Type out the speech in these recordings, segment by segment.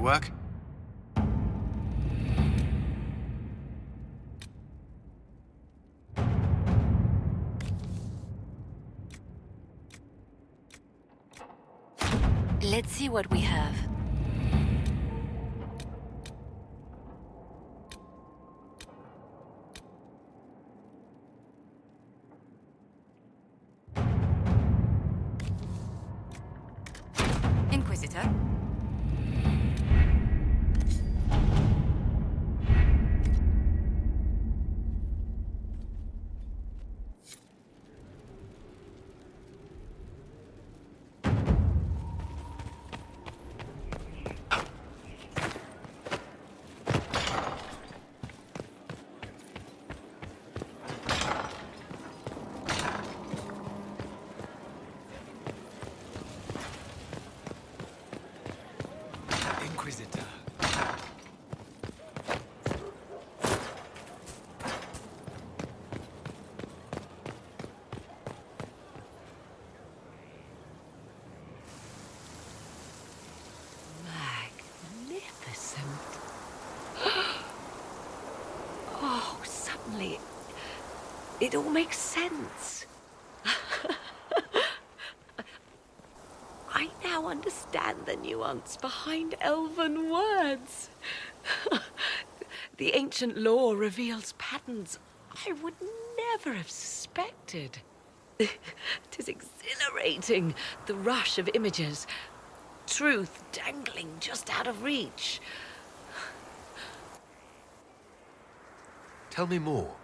to work? Let's see what we have. Inquisitor? Inquisitor. Magnificent. Oh, suddenly, it all makes sense. I now understand the nuance behind elven words. The ancient lore reveals patterns I would never have suspected. Tis exhilarating, the rush of images. Truth dangling just out of reach. Tell me more.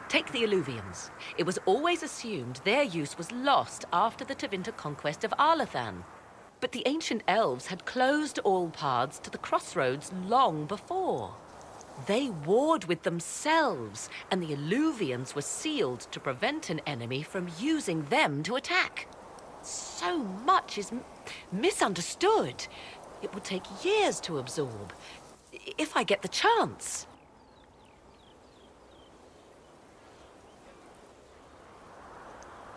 Take the Alluvians. It was always assumed their use was lost after the Tevinter conquest of Arlathan. But the ancient elves had closed all paths to the crossroads long before. They warred with themselves, and the Alluvians were sealed to prevent an enemy from using them to attack. So much is misunderstood. It would take years to absorb, if I get the chance.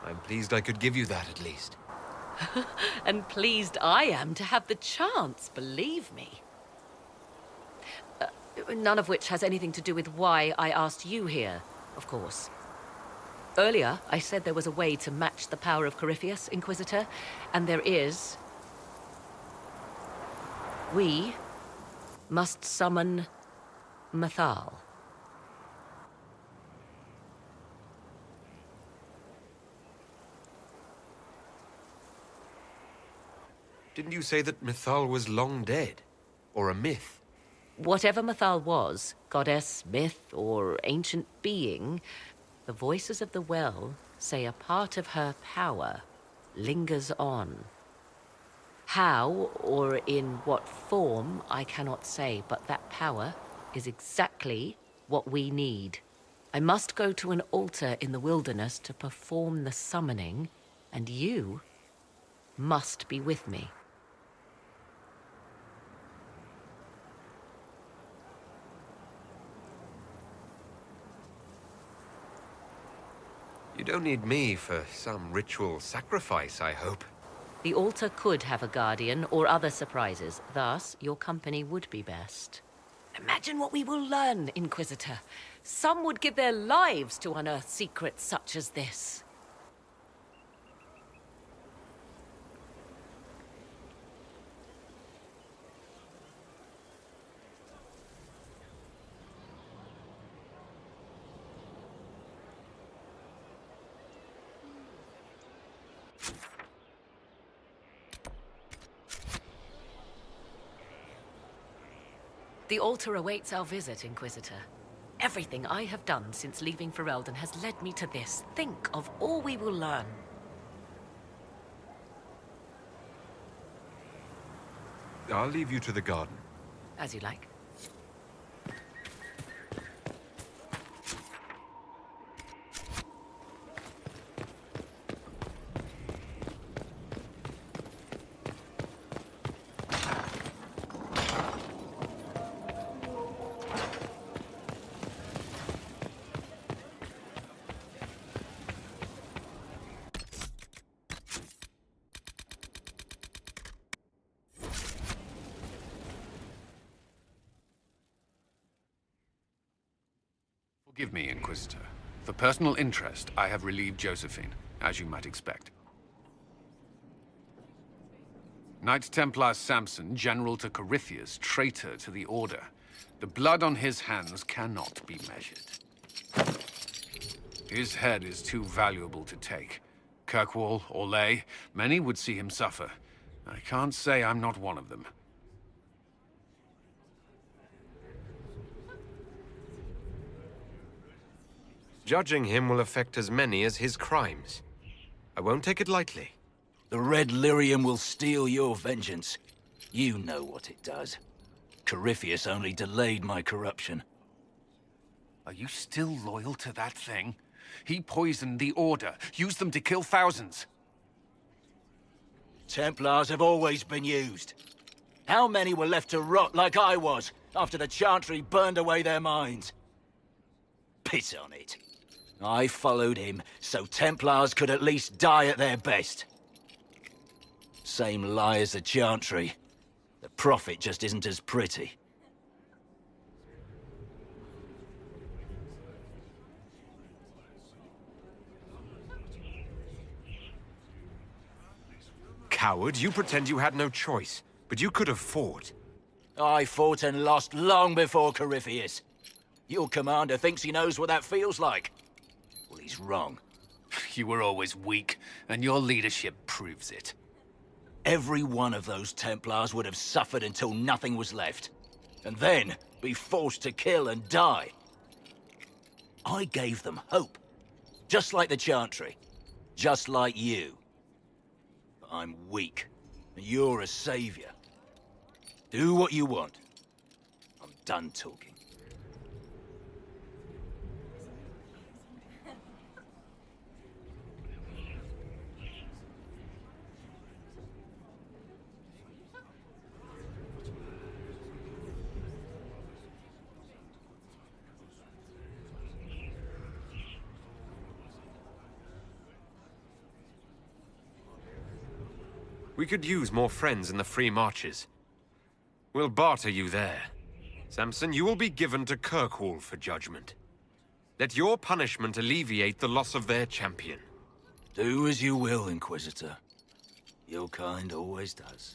I'm pleased I could give you that at least. And pleased I am to have the chance, believe me. None of which has anything to do with why I asked you here, of course. Earlier, I said there was a way to match the power of Corypheus, Inquisitor, and there is. We must summon Mythal. Didn't you say that Mythal was long dead? Or a myth? Whatever Mythal was, goddess, myth, or ancient being, the voices of the well say a part of her power lingers on. How, or in what form, I cannot say, but that power is exactly what we need. I must go to an altar in the wilderness to perform the summoning, and you must be with me. You don't need me for some ritual sacrifice, I hope. The altar could have a guardian or other surprises. Thus, your company would be best. Imagine what we will learn, Inquisitor. Some would give their lives to unearth secrets such as this. The altar awaits our visit, Inquisitor. Everything I have done since leaving Ferelden has led me to this. Think of all we will learn. I'll leave you to the garden. As you like. Give me, Inquisitor. For personal interest, I have relieved Josephine, as you might expect. Knight Templar Samson, General to Corypheus, traitor to the Order. The blood on his hands cannot be measured. His head is too valuable to take. Kirkwall, Orlais, many would see him suffer. I can't say I'm not one of them. Judging him will affect as many as his crimes. I won't take it lightly. The Red Lyrium will steal your vengeance. You know what it does. Corypheus only delayed my corruption. Are you still loyal to that thing? He poisoned the Order, used them to kill thousands. Templars have always been used. How many were left to rot like I was, after the Chantry burned away their minds? Piss on it. I followed him, so Templars could at least die at their best. Same lie as the Chantry. The Prophet just isn't as pretty. Coward, you pretend you had no choice, but you could have fought. I fought and lost long before Corypheus. Your commander thinks he knows what that feels like. Well, he's wrong. You were always weak, and your leadership proves it. Every one of those Templars would have suffered until nothing was left. And then be forced to kill and die. I gave them hope. Just like the Chantry. Just like you. But I'm weak, and you're a savior. Do what you want. I'm done talking. We could use more friends in the free marches. We'll barter you there. Samson, you will be given to Kirkwall for judgment. Let your punishment alleviate the loss of their champion. Do as you will, Inquisitor. Your kind always does.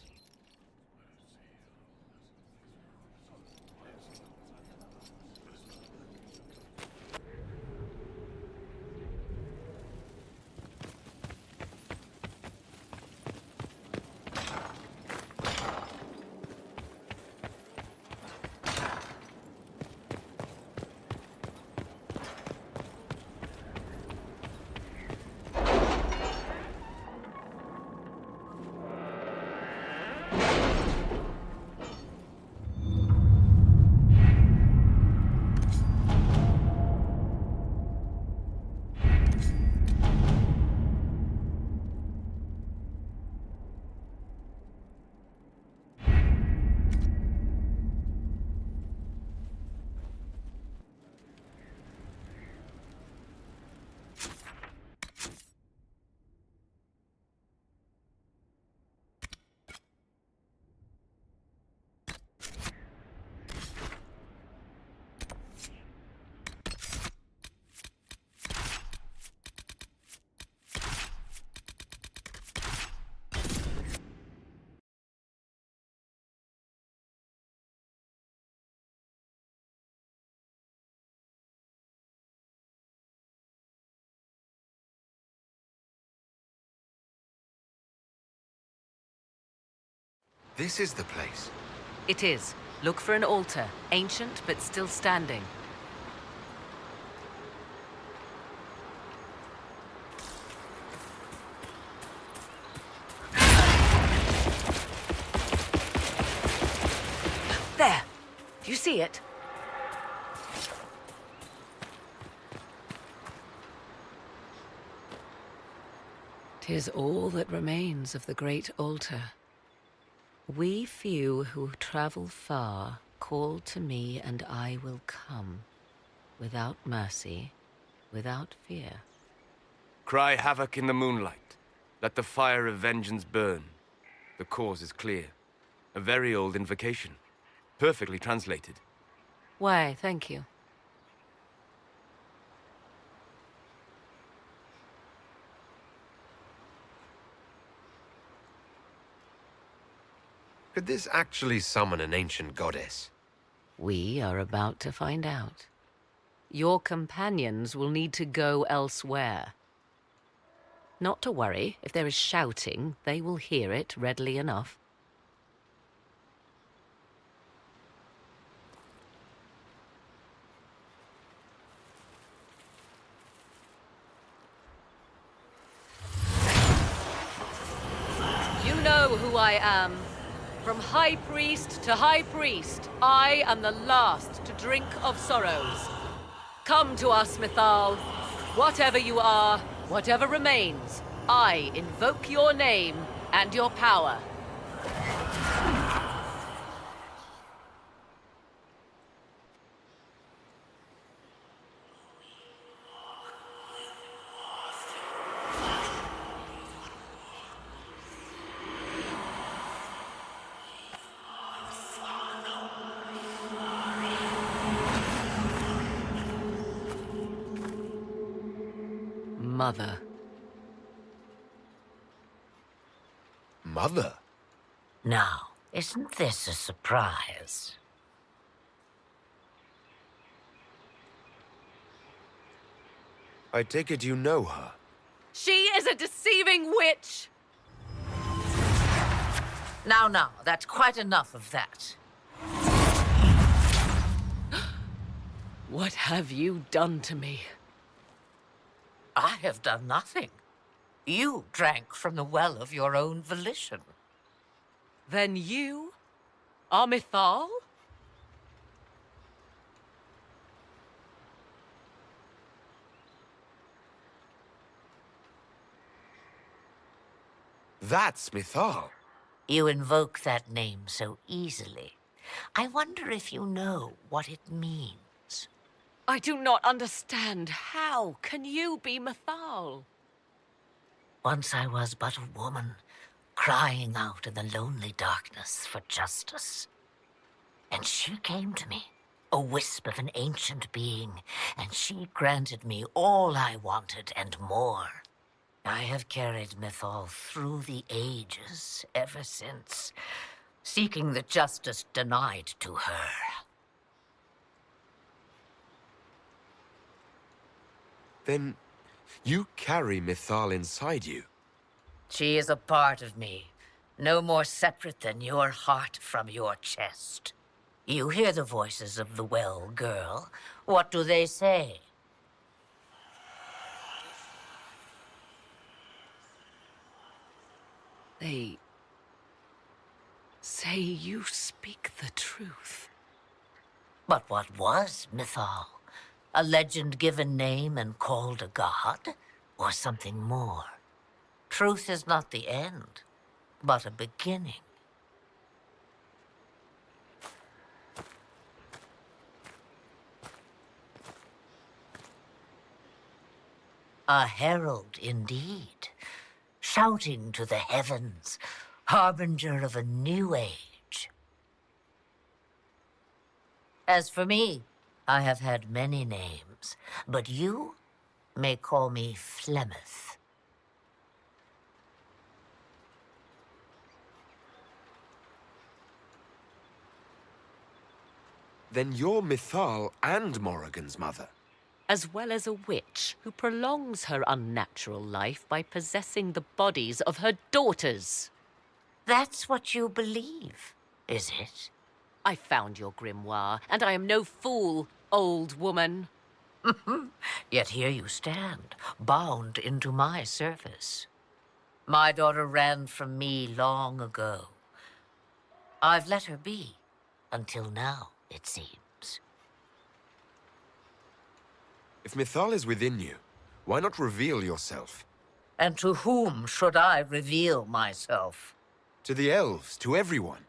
This is the place. It is. Look for an altar, ancient but still standing. There! Do you see it? 'Tis all that remains of the great altar. We few who travel far call to me and I will come, without mercy, without fear. Cry havoc in the moonlight. Let the fire of vengeance burn. The cause is clear. A very old invocation. Perfectly translated. Why, thank you. Could this actually summon an ancient goddess? We are about to find out. Your companions will need to go elsewhere. Not to worry, if there is shouting, they will hear it readily enough. You know who I am. From High Priest to High Priest, I am the last to drink of sorrows. Come to us, Mythal. Whatever you are, whatever remains, I invoke your name and your power. Mother. Mother? Now, isn't this a surprise? I take it you know her. She is a deceiving witch! Now, that's quite enough of that. What have you done to me? I have done nothing. You drank from the well of your own volition. Then you are Mythal? That's Mythal. You invoke that name so easily. I wonder if you know what it means. I do not understand. How can you be Mythal? Once I was but a woman, crying out in the lonely darkness for justice. And she came to me, a wisp of an ancient being, and she granted me all I wanted and more. I have carried Mythal through the ages ever since, seeking the justice denied to her. Then you carry Mythal inside you. She is a part of me, no more separate than your heart from your chest. You hear the voices of the well, girl. What do they say? They say you speak the truth. But what was Mythal? A legend given name and called a god? Or something more? Truth is not the end, but a beginning. A herald indeed, shouting to the heavens, harbinger of a new age. As for me, I have had many names, but you may call me Flemeth. Then you're Mythal and Morrigan's mother. As well as a witch who prolongs her unnatural life by possessing the bodies of her daughters. That's what you believe, is it? I found your grimoire, and I am no fool, old woman. Yet here you stand, bound into my service. My daughter ran from me long ago. I've let her be, until now, it seems. If Mythal is within you, why not reveal yourself? And to whom should I reveal myself? To the elves, to everyone.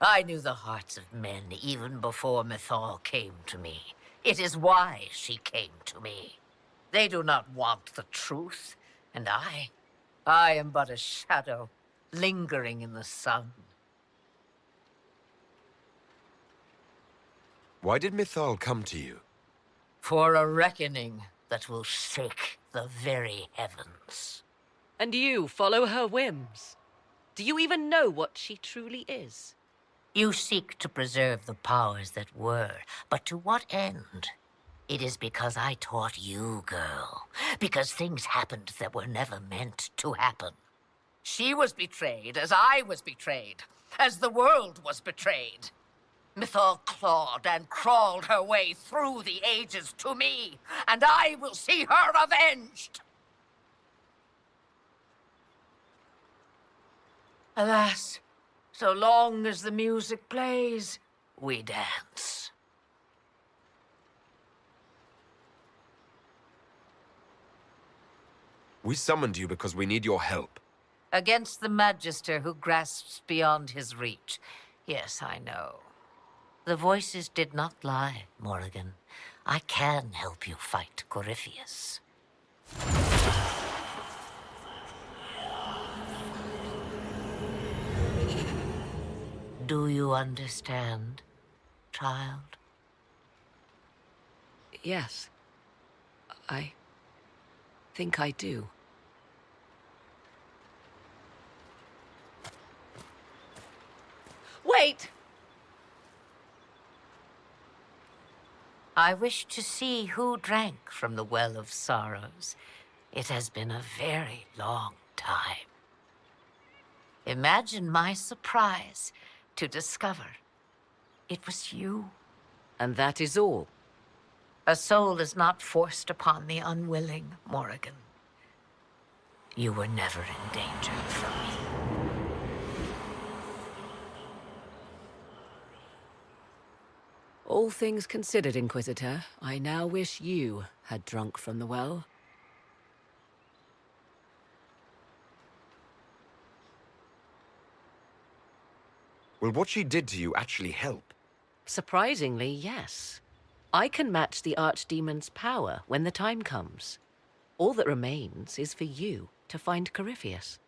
I knew the hearts of men even before Mythal came to me. It is why she came to me. They do not want the truth, and I am but a shadow, lingering in the sun. Why did Mythal come to you? For a reckoning that will shake the very heavens. And you follow her whims. Do you even know what she truly is? You seek to preserve the powers that were, but to what end? It is because I taught you, girl. Because things happened that were never meant to happen. She was betrayed as I was betrayed, as the world was betrayed. Mythal clawed and crawled her way through the ages to me, and I will see her avenged! Alas, so long as the music plays, we dance. We summoned you because we need your help. Against the Magister who grasps beyond his reach. Yes, I know. The voices did not lie, Morrigan. I can help you fight Corypheus. Do you understand, child? Yes. I think I do. Wait! I wish to see who drank from the Well of Sorrows. It has been a very long time. Imagine my surprise to discover it was you. And that is all. A soul is not forced upon the unwilling, Morrigan. You were never in danger from me. All things considered, Inquisitor, I now wish you had drunk from the well. Will what she did to you actually help? Surprisingly, yes. I can match the archdemon's power when the time comes. All that remains is for you to find Corypheus.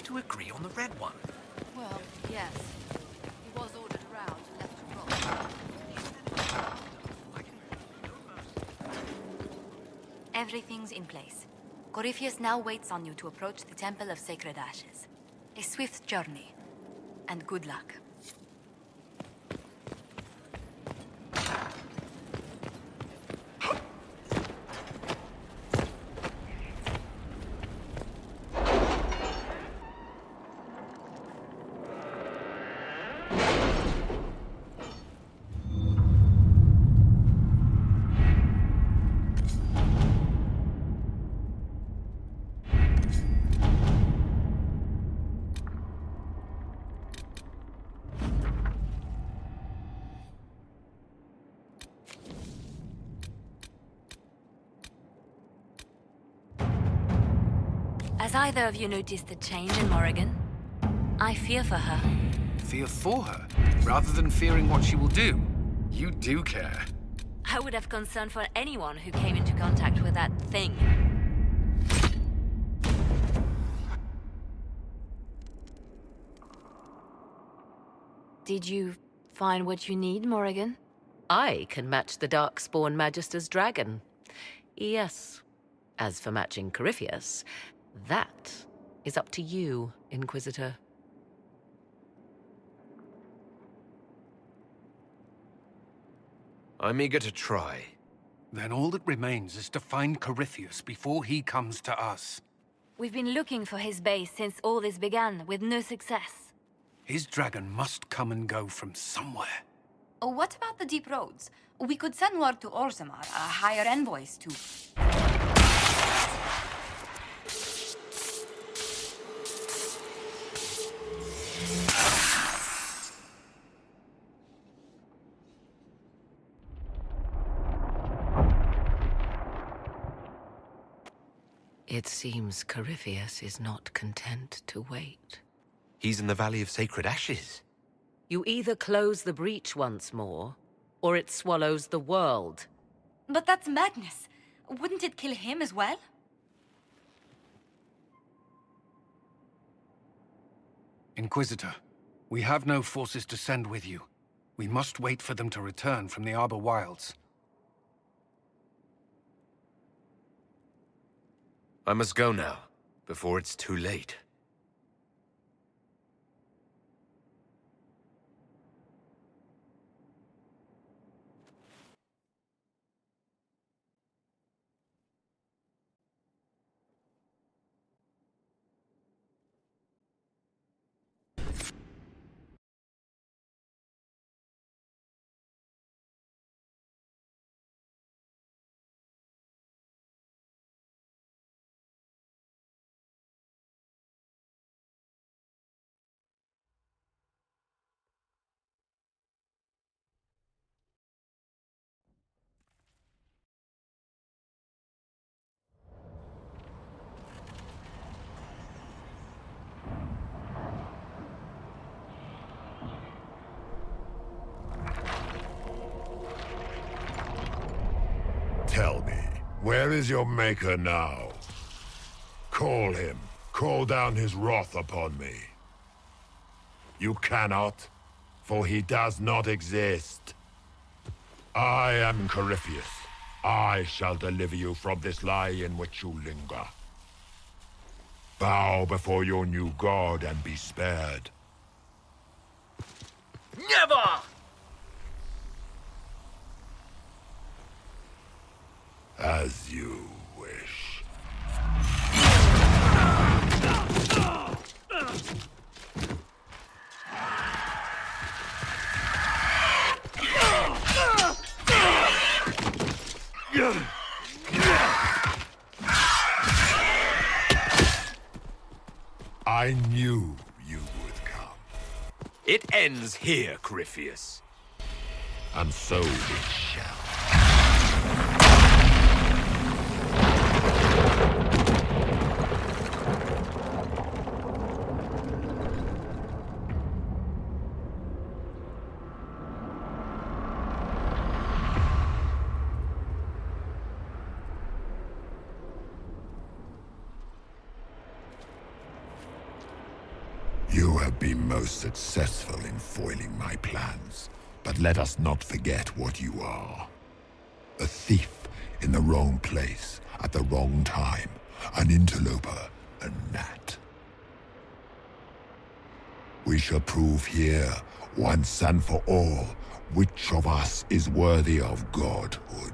To agree on the red one. Well, yes. He was ordered around and left to rot. Everything's in place. Corypheus now waits on you to approach the Temple of Sacred Ashes. A swift journey. And good luck. Has either of you noticed the change in Morrigan? I fear for her. Fear for her, rather than fearing what she will do. You do care. I would have concern for anyone who came into contact with that thing. Did you find what you need, Morrigan? I can match the Darkspawn Magister's dragon. Yes. As for matching Corypheus, that is up to you, Inquisitor. I'm eager to try. Then all that remains is to find Corypheus before he comes to us. We've been looking for his base since all this began, with no success. His dragon must come and go from somewhere. What about the deep roads? We could send word to Orzammar, hire envoys to... It seems Corypheus is not content to wait. He's in the Valley of Sacred Ashes. You either close the breach once more, or it swallows the world. But that's madness. Wouldn't it kill him as well? Inquisitor, we have no forces to send with you. We must wait for them to return from the Arbor Wilds. I must go now, before it's too late. Tell me, where is your maker now? Call him. Call down his wrath upon me. You cannot, for he does not exist. I am Corypheus. I shall deliver you from this lie in which you linger. Bow before your new god and be spared. Never! As you wish. I knew you would come. It ends here, Corypheus. And so it shall. You have been most successful in foiling my plans, but let us not forget what you are. A thief in the wrong place at the wrong time, an interloper, a gnat. We shall prove here, once and for all, which of us is worthy of godhood.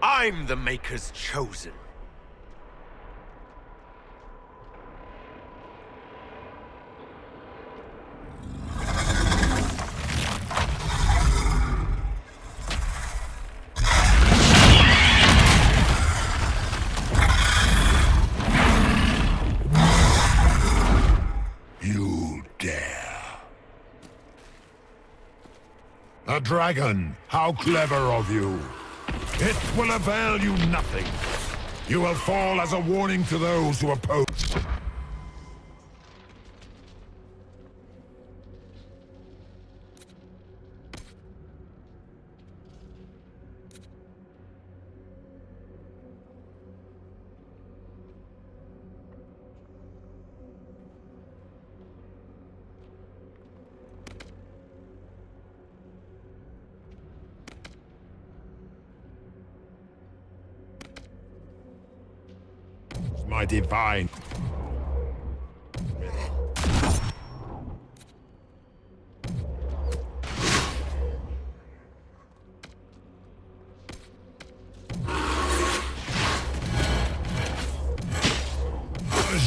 I'm the Maker's chosen. You dare. A dragon! How clever of you! It will avail you nothing. You will fall as a warning to those who oppose. My divine.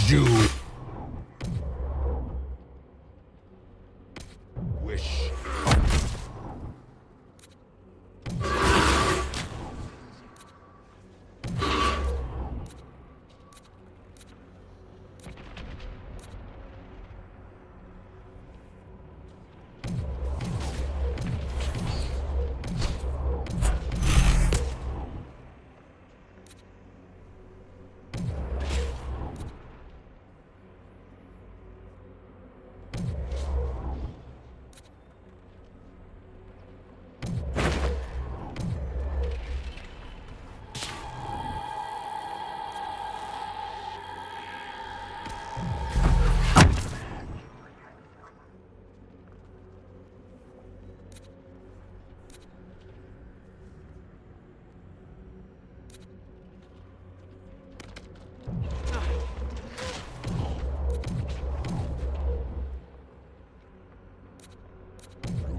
you wish.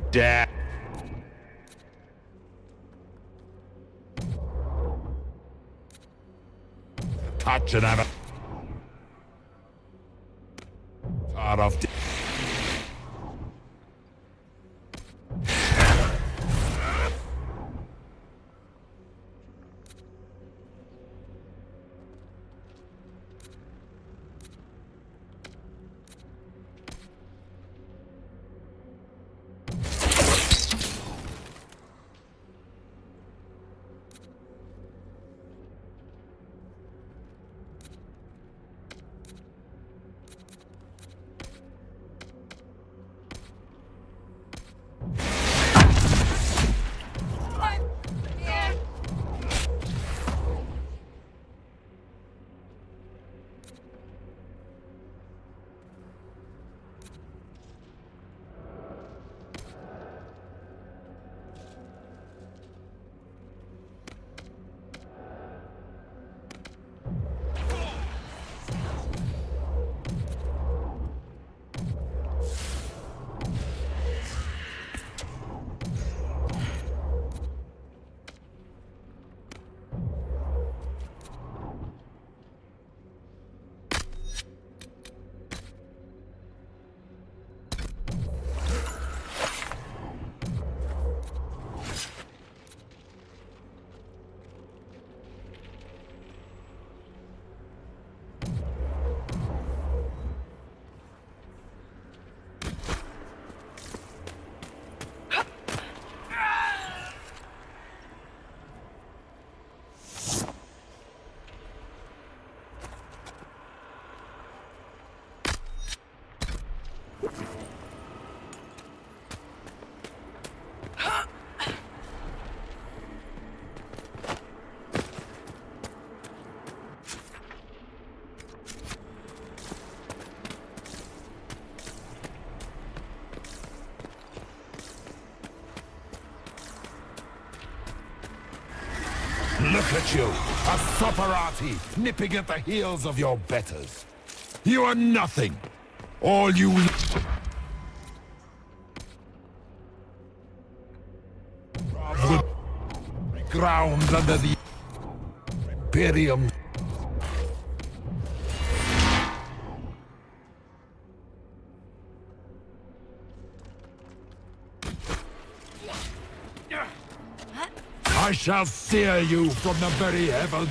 Dad. Touch and have a part of. Look at you, a sopperati, nipping at the heels of your betters. You are nothing. All you... ground under the Imperium. I shall sear you from the very heavens.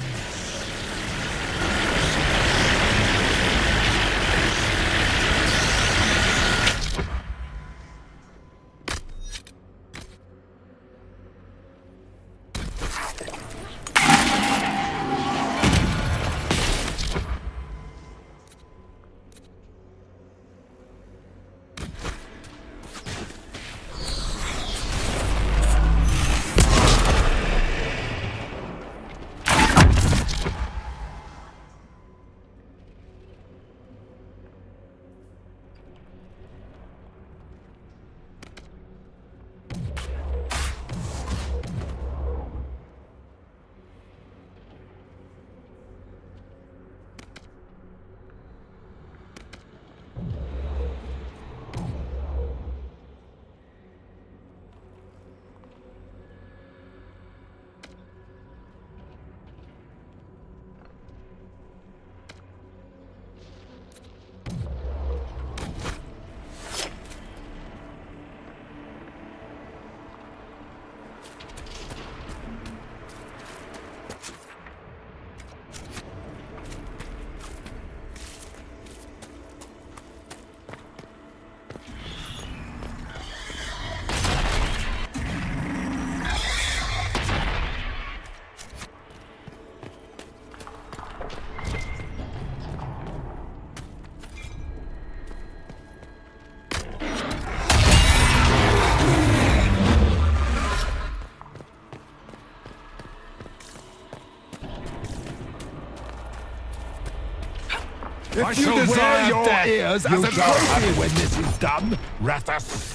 If you desire your ears as a trophy when this is done, Rathas.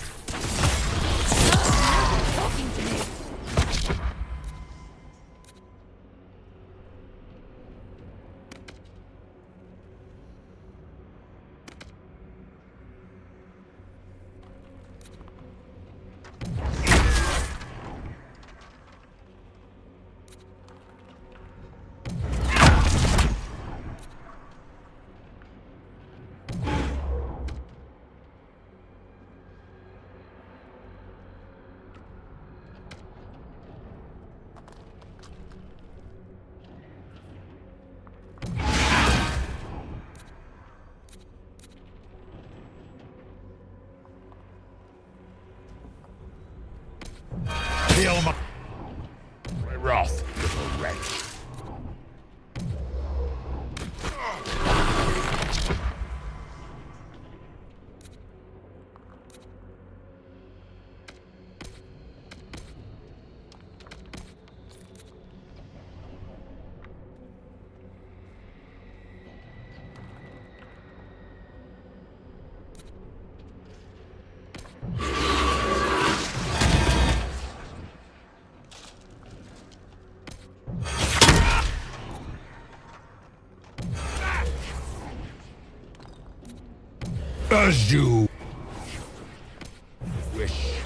Talking to me. Feel my wrath, little wretch. As you wish.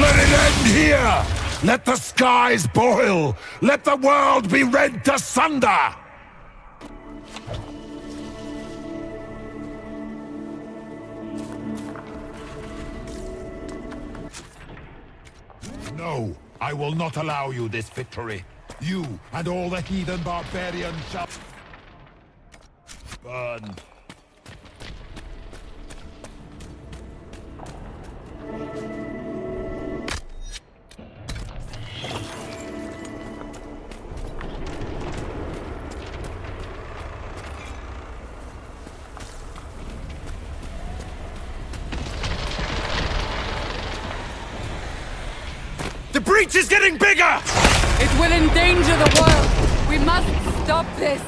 Let it end here! Let the skies boil! Let the world be rent asunder! No, I will not allow you this victory. You and all the heathen barbarians shall burn. The breach is getting bigger! It will endanger the world! We must stop this!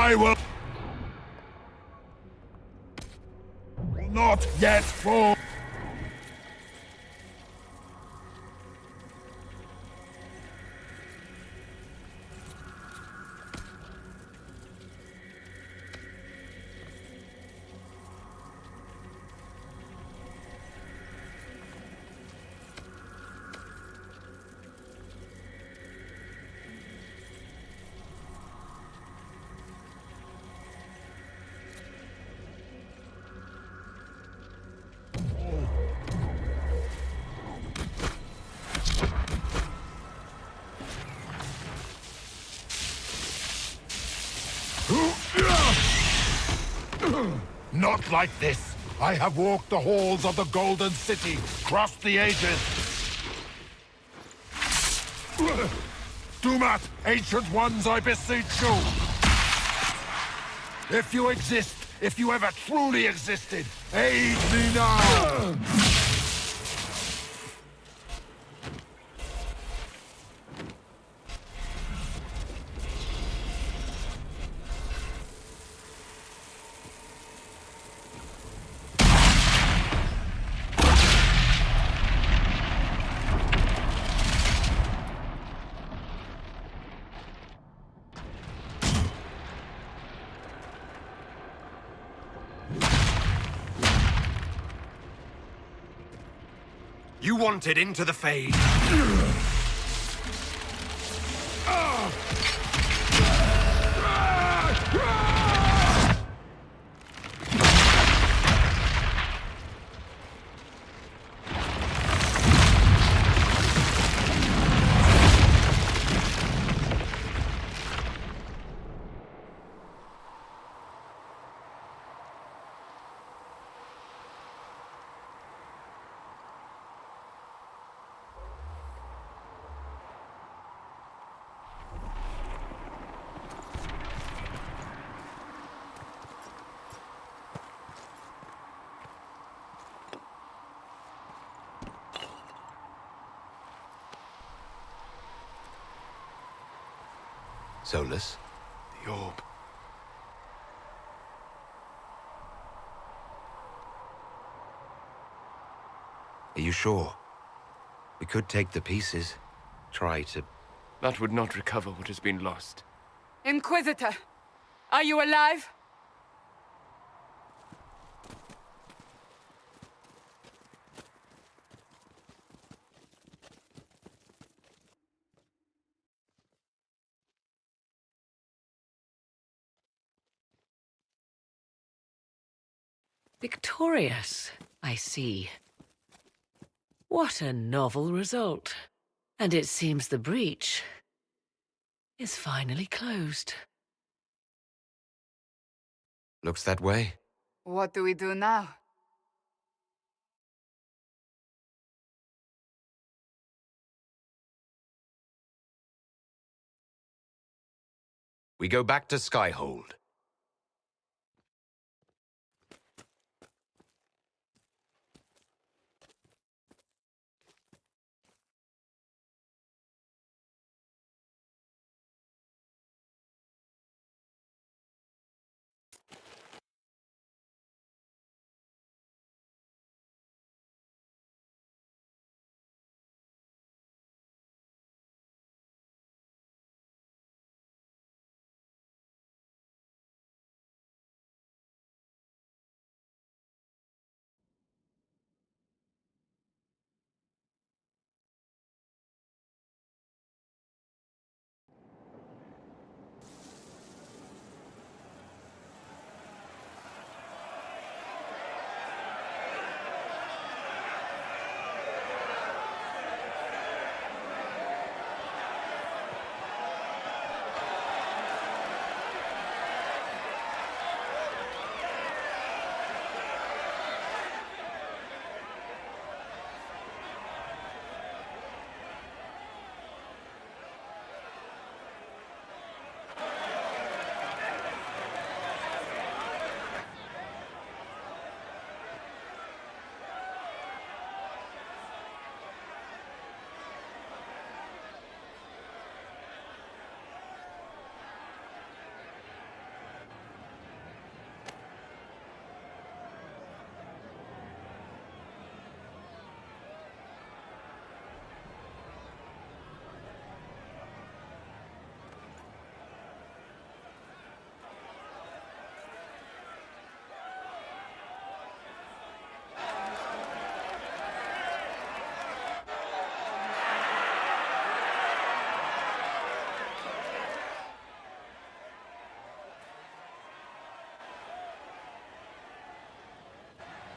I will not yet fall. Not like this. I have walked the halls of the Golden City, crossed the ages. Do not, ancient ones, I beseech you. If you exist, if you ever truly existed, aid me now! You wanted into the Fade. Solus? The orb. Are you sure? We could take the pieces. Try to... That would not recover what has been lost. Inquisitor, are you alive? Victorious, I see. What a novel result. And it seems the breach is finally closed. Looks that way. What do we do now? We go back to Skyhold.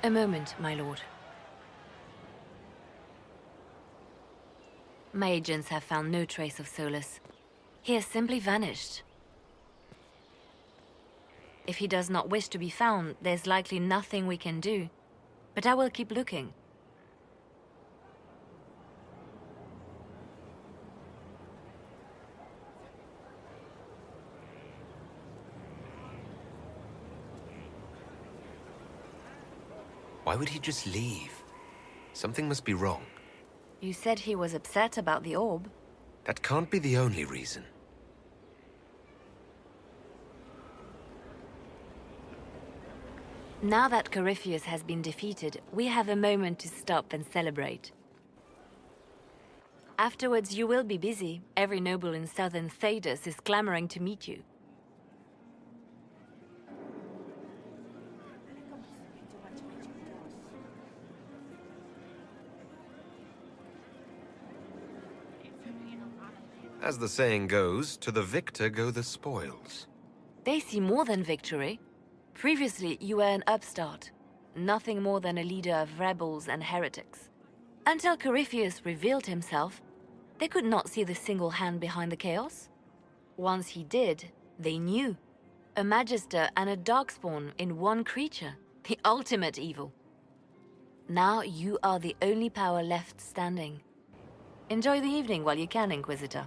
A moment, my lord. My agents have found no trace of Solus. He has simply vanished. If he does not wish to be found, there's likely nothing we can do. But I will keep looking. Why would he just leave? Something must be wrong. You said he was upset about the orb. That can't be the only reason. Now that Corypheus has been defeated, we have a moment to stop and celebrate. Afterwards, you will be busy. Every noble in southern Thedas is clamoring to meet you. As the saying goes, to the victor go the spoils. They see more than victory. Previously, you were an upstart, nothing more than a leader of rebels and heretics. Until Corypheus revealed himself, they could not see the single hand behind the chaos. Once he did, they knew. A Magister and a Darkspawn in one creature, the ultimate evil. Now you are the only power left standing. Enjoy the evening while you can, Inquisitor.